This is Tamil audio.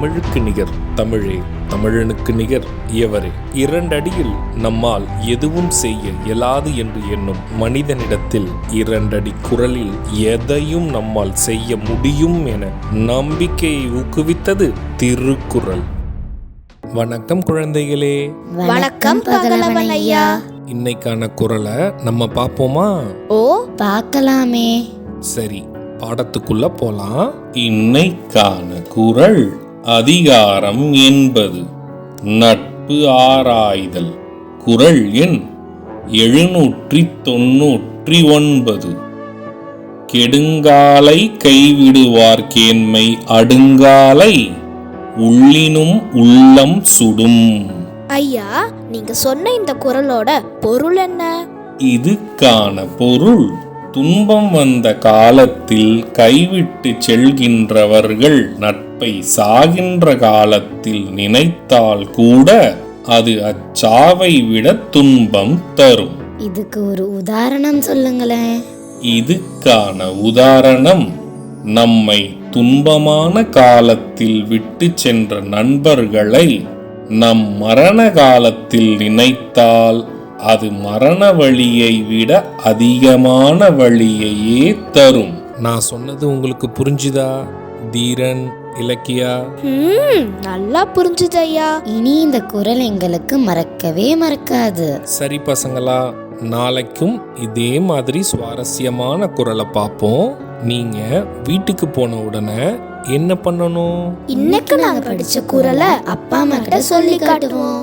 தமிழுக்கு நிகர் தமிழே, தமிழனுக்கு நிகர் எவரே. 2 அடியில் நம்மால் எதுவும் செய்ய இயலாது என்று எண்ணும் மனிதனிடத்தில் 2 அடி குரலில் எதையும் நம்மால் செய்ய முடியும் என நம்பிக்கையை ஊக்குவித்தது திருக்குறள். வணக்கம் குழந்தைகளே. வணக்கம் பகலவன் ஐயா. இன்னைக்கான குறளை நம்ம பார்ப்போமா? ஓ, பார்க்கலாமே. சரி, பாடத்துக்குள்ள போலாம். இன்னைக்கான குறள் அதிகாரம் 80, நட்பு ஆராய்தல். குறள் எண் 799. கெடுங்காலை கைவிடுவார் கேண்மை அடுங்காலை உள்ளினும் உள்ளம் சுடும். ஐயா, நீங்க சொன்ன இந்த குறளோட பொருள் என்ன? இதுக்கான பொருள், துன்பம் வந்த காலத்தில் கைவிட்டு செல்கின்றவர்கள் நட்பை சாகின்ற காலத்தில் நினைத்தால் கூட அது அச்சாவை விட துன்பம் தரும். இதுக்கு ஒரு உதாரணம் சொல்லுங்களேன். இதுக்கான உதாரணம், நம்மை துன்பமான காலத்தில் விட்டு சென்ற நண்பர்களை நம் மரண காலத்தில் நினைத்தால் அது மரண வழியை விட அதிகமான வழியையே தரும். நான் சொன்னது உங்களுக்கு புரிஞ்சுதா தீரன், இலக்கியா? நல்லா புரிஞ்சுது ஐயா. இனி இந்த குறள் எங்களுக்கு மறக்கவே மறக்காது. சரி பசங்களா, நாளைக்கும் இதே மாதிரி சுவாரஸ்யமான குறளை பார்ப்போம். நீங்க வீட்டுக்கு போன உடனே என்ன பண்ணணும்? இன்னைக்கு நாங்க படிச்ச குறளை அப்பா அம்மா கிட்ட சொல்லி காட்டுவோம்.